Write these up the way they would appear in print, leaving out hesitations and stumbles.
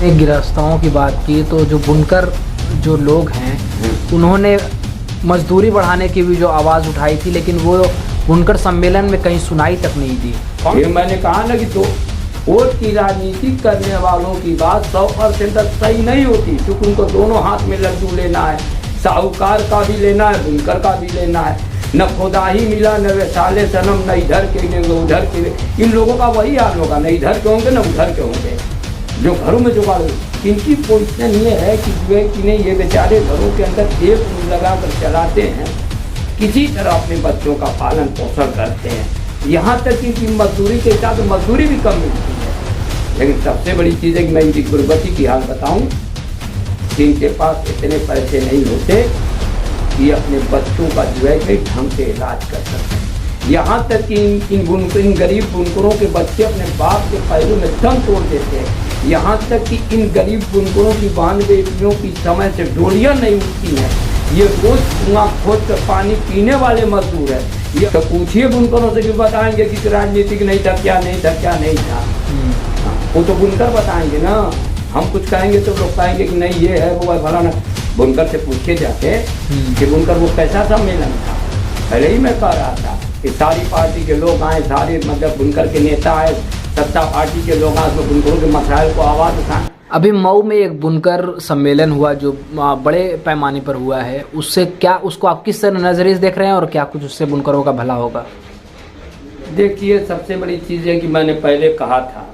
एक गिरफ्तारों की बात की तो जो बुनकर जो लोग हैं उन्होंने मजदूरी बढ़ाने की भी जो आवाज़ उठाई थी, लेकिन वो बुनकर सम्मेलन में कहीं सुनाई तक नहीं दी। फिर मैंने कहा ना कि तो वोट की राजनीति करने वालों की बात 100% सही नहीं होती, क्योंकि उनको दोनों हाथ में लड्डू लेना है, साहूकार का भी लेना है, बुनकर का भी लेना है। न खुदा ही मिला न वैसाले सनम, न इधर के न उधर के। इन लोगों का वही हाल होगा, न इधर के होंगे न उधर के होंगे। जो घरों में जुगाड़, इनकी पोजीशन ये है कि जो है कि नहीं, ये बेचारे घरों के अंदर एक लगा कर चलाते हैं, किसी तरह अपने बच्चों का पालन पोषण करते हैं। यहाँ तक कि मजदूरी के हिसाब से मजदूरी भी कम मिलती है। लेकिन सबसे बड़ी चीज़ है कि मैं इनकी गुर्बती की हाल बताऊँ, जिनके पास इतने पैसे नहीं होते कि अपने बच्चों का जो है कि ढंग से इलाज कर सकते। यहाँ तक कि इन गरीब बुनकरों के बच्चे अपने बाप के पैरों में दम तोड़ देते हैं। यहाँ तक कि इन गरीब बुनकरों की बहन बेटियों की समय से डोलियाँ नहीं उठती हैं। ये रोज कुआं खोद कर पानी पीने वाले मजदूर हैं। ये तो पूछिए बुनकरों से, जो बताएंगे कि राजनीतिक नहीं था, क्या नहीं था, क्या नहीं था। वो तो बुनकर बताएंगे ना। हम कुछ कहेंगे तो लोग कहेंगे कि नहीं ये है वो है फलाना। बुनकर से पूछ के जाके कि बुनकर वो कैसा सम्मेलन था। पहले ही मैं कह रहा था कि सारी पार्टी के लोग आए, सारे मतलब बुनकर के नेता आए, सत्ता पार्टी के लोग आए, तो बुनकरों के मसाइल को आवाज़ उठाएं। अभी मऊ में एक बुनकर सम्मेलन हुआ जो बड़े पैमाने पर हुआ है, उससे क्या, उसको आप किस नज़रिए से देख रहे हैं और क्या कुछ उससे बुनकरों का भला होगा? देखिए, सबसे बड़ी चीज़ है कि मैंने पहले कहा था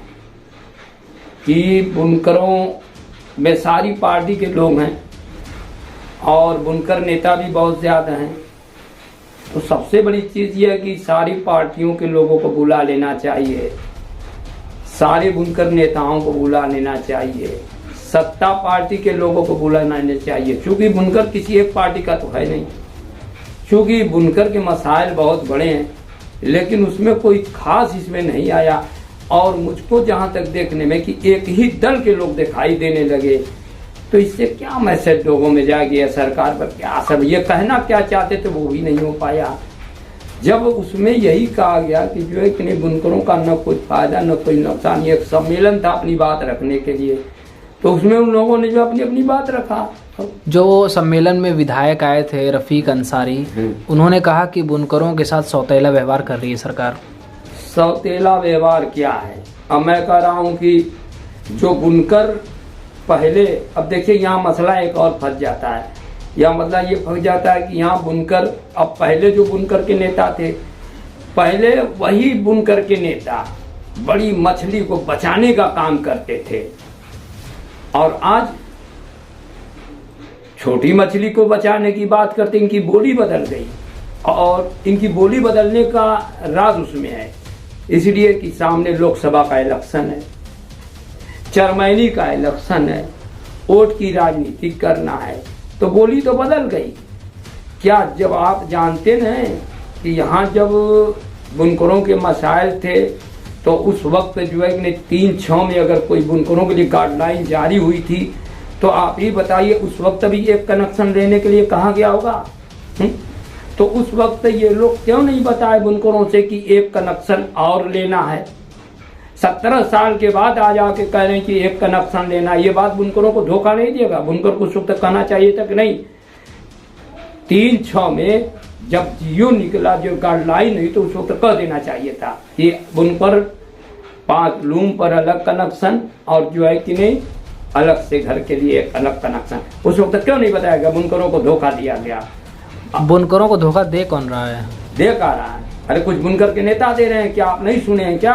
कि बुनकरों में सारी पार्टी के लोग हैं और बुनकर नेता भी बहुत ज़्यादा हैं। तो सबसे बड़ी चीज़ ये है कि सारी पार्टियों के लोगों को बुला लेना चाहिए, सारे बुनकर नेताओं को बुला लेना चाहिए, सत्ता पार्टी के लोगों को बुला लेना चाहिए। क्योंकि बुनकर किसी एक पार्टी का तो है नहीं, क्योंकि बुनकर के मसाइल बहुत बड़े हैं, लेकिन उसमें कोई खास इसमें नहीं आया। और मुझको जहाँ तक देखने में कि एक ही दल के लोग दिखाई देने लगे, तो इससे क्या मैसेज लोगों में जा गया, सरकार पर क्या असर, ये कहना क्या चाहते थे वो भी नहीं हो पाया। जब उसमें यही कहा गया कि जो है कि नहीं, बुनकरों का न कोई फायदा न कोई नुकसान, ये एक सम्मेलन था अपनी बात रखने के लिए, तो उसमें उन लोगों ने जो अपनी अपनी बात रखा। जो सम्मेलन में विधायक आए थे रफीक अंसारी, उन्होंने कहा कि बुनकरों के साथ सौतेला व्यवहार कर रही है सरकार। सौतेला व्यवहार क्या है? अब मैं कह रहा हूँ कि जो बुनकर पहले, अब देखिए यहाँ मसला एक और फंस जाता है, या मतलब ये फंस जाता है कि यहाँ बुनकर, अब पहले जो बुनकर के नेता थे, पहले वही बुनकर के नेता बड़ी मछली को बचाने का काम करते थे, और आज छोटी मछली को बचाने की बात करते। इनकी बोली बदल गई, और इनकी बोली बदलने का राज उसमें है, इसलिए कि सामने लोकसभा का इलेक्शन है, चरमैनी का इलेक्शन है, वोट की राजनीति करना है, तो बोली तो बदल गई। क्या जब आप जानते हैं कि यहाँ जब बुनकरों के मसाइल थे, तो उस वक्त जो है कि 3-6 में अगर कोई बुनकरों के लिए गाइडलाइन जारी हुई थी, तो आप ही बताइए उस वक्त भी एक कनेक्शन लेने के लिए कहा गया होगा? तो उस वक्त ये लोग क्यों नहीं बताए बुनकरों से कि एक कनेक्शन और लेना है? 17 साल के बाद आ जाके कह रहे हैं कि एक कनेक्शन लेना, ये बात बुनकरों को धोखा नहीं देगा? बुनकर को उस वक्त कहना चाहिए था कि नहीं, 3-6 में जब जियो निकला, जो गाइडलाइन हुई, तो उस वक्त कह देना चाहिए था कि बुनकर 5 लूम पर अलग कनेक्शन, और जो है कि नहीं अलग से घर के लिए एक अलग कनेक्शन। उस वक्त क्यों नहीं बताया गया? बुनकरों को धोखा दिया गया। बुनकरों को धोखा दे कौन रहा है? दे का रहा है? अरे कुछ बुनकर के नेता दे रहे हैं, क्या आप नहीं सुने हैं क्या?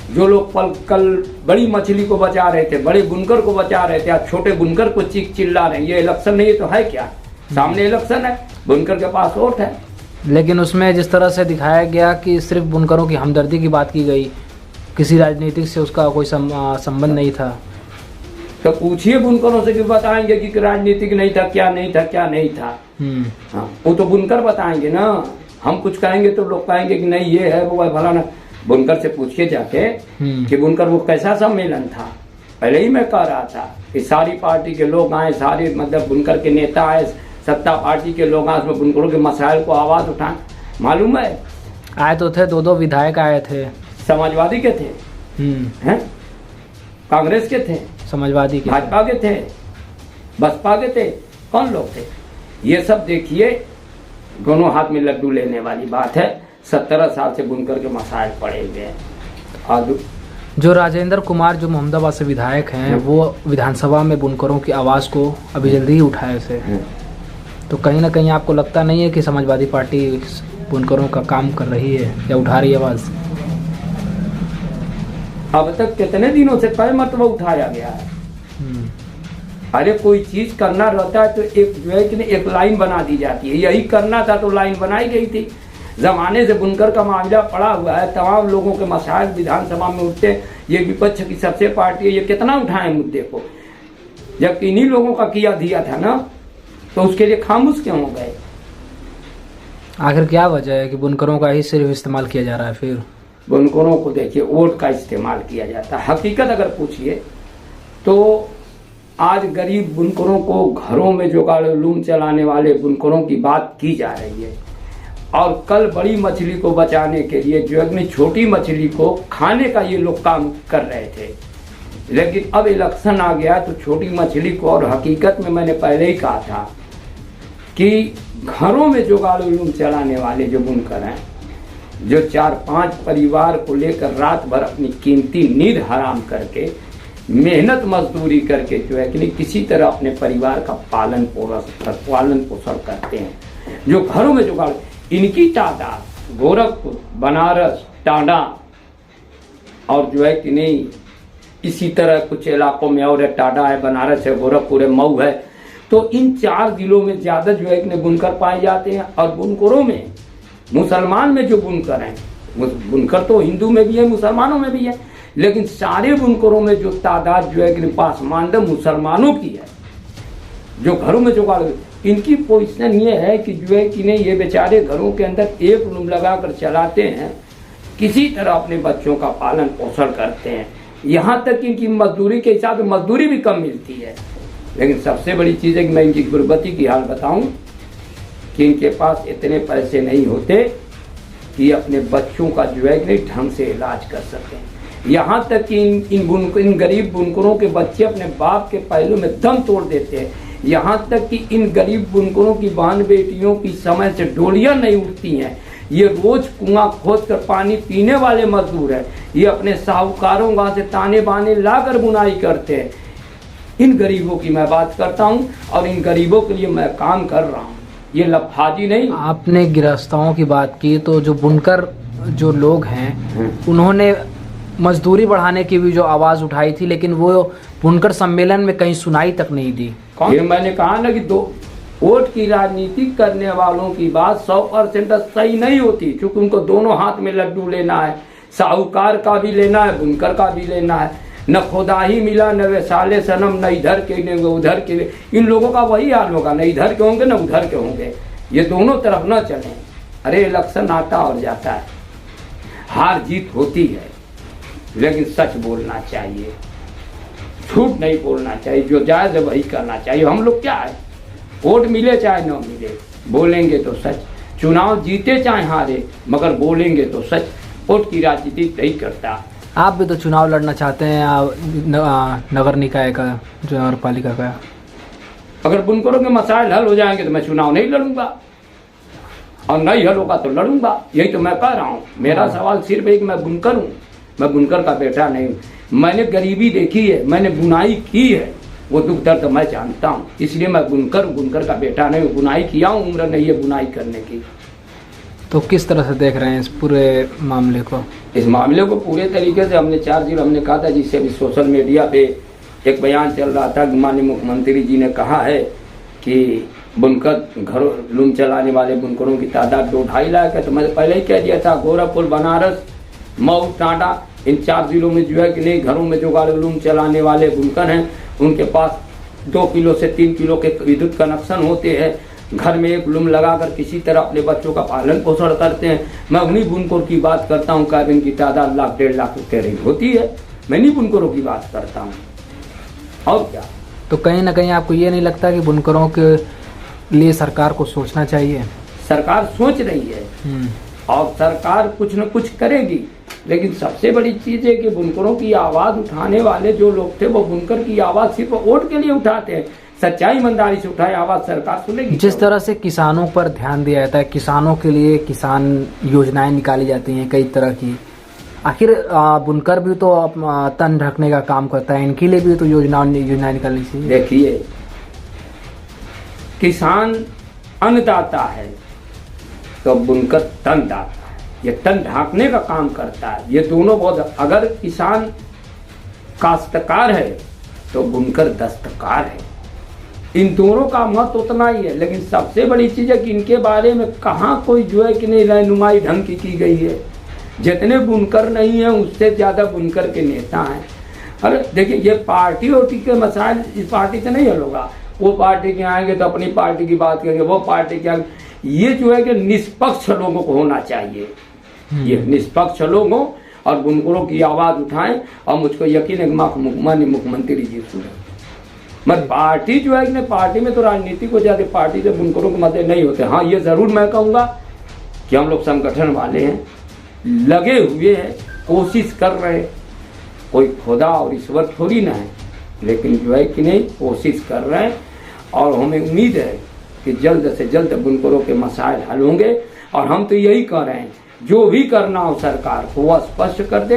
जो लोग कल बड़ी मछली को बचा रहे थे, बड़े बुनकर को बचा रहे थे, आज छोटे बुनकर को चिल्ला रहे हैं। ये इलेक्शन नहीं, ये तो है क्या? सामने इलेक्शन है, बुनकर के पास वोट है। लेकिन उसमें जिस तरह से दिखाया गया कि सिर्फ बुनकरों की हमदर्दी की बात की गई, किसी राजनीतिक से उसका कोई संबंध नहीं था। तो पूछिए बुनकरों से, कि बताएंगे कि राजनीतिक नहीं था, क्या नहीं था, क्या नहीं था। हाँ, वो तो बुनकर बताएंगे ना। हम कुछ कहेंगे तो लोग कहेंगे कि नहीं ये है वो है फलाना। बुनकर से पूछ के जाके कि बुनकर वो कैसा सम्मेलन था। पहले ही मैं कह रहा था कि सारी पार्टी के लोग आए, सारे मतलब बुनकर के नेता आए, सत्ता पार्टी के लोग आए, उसमें बुनकरों के मसाइल को आवाज़ उठाएं। मालूम है आए तो थे, 2 विधायक आए थे, समाजवादी के थे, हैं? कांग्रेस के थे, समाजवादी के, भाजपा के थे, बसपा के थे, कौन लोग थे? ये सब देखिए, दोनों हाथ में लड्डू लेने वाली बात है। 17 साल से बुनकर के मसाइल पड़े हुए हैं। और जो राजेंद्र कुमार जो मोहम्मदाबाद से विधायक हैं, वो विधानसभा में बुनकरों की आवाज़ को अभी जल्दी ही उठाए थे, तो कहीं ना कहीं आपको लगता नहीं है कि समाजवादी पार्टी बुनकरों का काम कर रही है या उठा रही है आवाज़? अब तक कितने दिनों से कई मरतबा उठाया गया है। अरे कोई चीज करना रहता है तो एक जो है कि एक लाइन बना दी जाती है, यही करना था तो लाइन बनाई गई थी। जमाने से बुनकर का मामला पड़ा हुआ है, तमाम लोगों के मसाइल विधानसभा में उठते, ये विपक्ष की सबसे पार्टी है, ये कितना उठाए मुद्दे को, जबकि इन्हीं लोगों का किया दिया था ना, तो उसके लिए खामोश क्यों हो गए? आखिर क्या वजह है कि बुनकरों का ही सिर्फ इस्तेमाल किया जा रहा है? फिर बुनकरों को देखिए वोट का इस्तेमाल किया जाता है। हकीकत अगर पूछिए तो आज गरीब बुनकरों को घरों में जुगाड़ चलाने वाले बुनकरों की बात की जा रही है, और कल बड़ी मछली को बचाने के लिए जो अपनी छोटी मछली को खाने का ये लोग काम कर रहे थे। लेकिन अब इलेक्शन आ गया तो छोटी मछली को, और हकीकत में मैंने पहले ही कहा था कि घरों में जुगाड़ चलाने वाले जो बुनकर हैं, जो 4-5 परिवार को लेकर रात भर अपनी कीमती नींद हराम करके मेहनत मजदूरी करके जो है कि किसी तरह अपने परिवार का पालन पोषण करते हैं, जो घरों में जुगाड़, इनकी तादाद गोरखपुर, बनारस, टांडा और जो है कि नहीं इसी तरह कुछ इलाकों में और है, टांडा है, बनारस है, गोरखपुर है, मऊ है, तो इन 4 जिलों में ज्यादा जो है कि बुनकर पाए जाते हैं। और बुनकरों में मुसलमान में जो बुनकर हैं, बुनकर तो हिंदू में भी है, मुसलमानों में भी है, लेकिन सारे बुनकरों में जो तादाद जो है कि पासमानदा मुसलमानों की है, जो घरों में जुगाड़, इनकी पोजीशन ये है कि जो है कि नहीं ये बेचारे घरों के अंदर एक रूम लगा कर चलाते हैं, किसी तरह अपने बच्चों का पालन पोषण करते हैं। यहाँ तक कि इनकी मजदूरी के हिसाब से मजदूरी भी कम मिलती है। लेकिन सबसे बड़ी चीज़ है कि मैं इनकी गुर्बती की हाल बताऊं कि इनके पास इतने पैसे नहीं होते कि अपने बच्चों का जो है कि ढंग से इलाज कर सकें। यहाँ तक कि इन गरीब बुनकरों के बच्चे अपने बाप के पहलू में दम तोड़ देते हैं। यहाँ तक कि इन गरीब बुनकरों की बहन बेटियों की समय से डोलियां नहीं उठती हैं। ये रोज कुआं खोद कर पानी पीने वाले मजदूर हैं। ये अपने साहूकारों वहां से ताने बाने लाकर बुनाई करते हैं। इन गरीबों की मैं बात करता हूँ और इन गरीबों के लिए मैं काम कर रहा हूँ, ये लफाजी नहीं। आपने गिरफ्तारों की बात की, तो जो बुनकर जो लोग हैं उन्होंने मजदूरी बढ़ाने की भी जो आवाज उठाई थी, लेकिन वो बुनकर सम्मेलन में कहीं सुनाई तक नहीं दी। ये मैंने कहा ना कि वोट की राजनीति करने वालों की बात 100% सही नहीं होती, क्योंकि उनको दोनों हाथ में लड्डू लेना है, साहूकार का भी लेना है, बुनकर का भी लेना है। न खुदा ही मिला न वे साले सनम, न इधर के न उधर के। इन लोगों का वही हाल होगा, न इधर के होंगे न उधर के होंगे, ये दोनों तरफ न चले। अरे इलेक्शन आता और जाता है, हार जीत होती है, लेकिन सच बोलना चाहिए, झूठ नहीं बोलना चाहिए, जो जायज है वही करना चाहिए। हम लोग क्या है, वोट मिले चाहे न मिले, बोलेंगे तो सच। चुनाव जीते चाहे हारे, मगर बोलेंगे तो सच। वोट की राजनीति नहीं करता। आप भी तो चुनाव लड़ना चाहते हैं नगर निकाय का, जो नगर पालिका का। अगर बुनकरों के मसाइल हल हो जाएंगे तो मैं चुनाव नहीं लड़ूंगा, और नहीं हल होगा तो लड़ूंगा। यही तो मैं कह रहा हूँ। मेरा सवाल सिर्फ एक, मैं बुनकर हूँ, मैं बुनकर का बेटा नहीं हूँ। मैंने गरीबी देखी है, मैंने बुनाई की है, वो दुख दर्द मैं जानता हूँ, इसलिए मैं बुनकर का बेटा नहीं हूँ। बुनाई किया हूँ, उम्र नहीं है बुनाई करने की। तो किस तरह से देख रहे हैं इस पूरे मामले को? इस मामले को पूरे तरीके से हमने 4 दिन हमने कहा था, जिससे अभी सोशल मीडिया पे एक बयान चल रहा था कि माननीय मुख्यमंत्री जी ने कहा है कि बुनकर घरों लूम चलाने वाले बुनकरों की तादाद 2-2.5 लाख है। तो मैंने पहले ही कह दिया था, गोरखपुर, बनारस, मऊ, टांडा, इन 4 जिलों में जो है कि नहीं घरों में जो लूम चलाने वाले बुनकर हैं, उनके पास 2 किलो से 3 किलो के विद्युत कनेक्शन होते हैं। घर में एक लूम लगाकर किसी तरह अपने बच्चों का पालन पोषण करते हैं। मैं उन्हीं बुनकरों की बात करता हूँ, क्या इनकी तादाद 1-1.5 लाख के करीब होती है। मैं नहीं बुनकरों की बात करता हूँ, और क्या। तो कहीं ना कहीं आपको ये नहीं लगता कि बुनकरों के लिए सरकार को सोचना चाहिए? सरकार सोच रही है और सरकार कुछ न कुछ करेगी। लेकिन सबसे बड़ी चीज है कि बुनकरों की आवाज उठाने वाले जो लोग थे वो बुनकर की आवाज सिर्फ वोट के लिए उठाते हैं। सच्चाई ईमानदारी से उठाए आवाज सरकार सुनेगी। जिस तरह से किसानों पर ध्यान दिया जाता है, किसानों के लिए किसान योजनाएं निकाली जाती हैं कई तरह की, आखिर बुनकर भी तो तन ढकने का काम करता है, इनके लिए भी तो योजनाएं निकालनी चाहिए। देखिए, किसान अन्नदाता है तो बुनकर तन दाता है, ये तन ढांकने का काम करता है। ये दोनों बहुत, अगर किसान काश्तकार है तो बुनकर दस्तकार है। इन दोनों का महत्व उतना ही है। लेकिन सबसे बड़ी चीज है कि इनके बारे में कहाँ कोई जो है कि नहीं रहनुमाई ढंग की गई है। जितने बुनकर नहीं है उससे ज्यादा बुनकर के नेता हैं। अरे देखिए, ये पार्टी वोटी के मसाइल इस पार्टी से नहीं हल होगा। वो पार्टी के आएंगे तो अपनी पार्टी की बात करेंगे, वो पार्टी के आएंगे। ये जो है कि निष्पक्ष लोगों को होना चाहिए। ये निष्पक्ष लोग हों और बुनकरों की आवाज उठाएं। और मुझको यकीन है कि मुख्यमंत्री जी सुने। मत पार्टी जो है कि पार्टी में तो राजनीति को ज्यादा पार्टी से बुनकरों के मदद नहीं होते। हाँ, ये जरूर मैं कहूँगा कि हम लोग संगठन वाले हैं, लगे हुए हैं, कोशिश कर रहे हैं। कोई खुदा और ईश्वर थोड़ी ना है, लेकिन जो है कि नहीं कोशिश कर रहे हैं। और हमें उम्मीद है कि जल्द से जल्द बुनकरों के मसाइल हल होंगे। और हम तो यही कह रहे हैं, जो भी करना हो सरकार को वह स्पष्ट कर दे,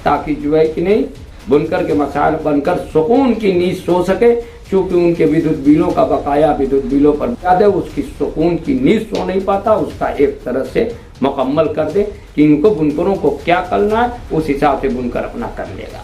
ताकि जो है कि नहीं बुनकर के मसाइल बनकर सुकून की नींद सो सके। क्योंकि उनके विद्युत बिलों का बकाया विद्युत बिलों पर ज्यादा, उसकी सुकून की नींद सो नहीं पाता। उसका एक तरह से मुकम्मल कर दे कि इनको बुनकरों को क्या करना है, उस हिसाब से बुनकर अपना कर लेगा।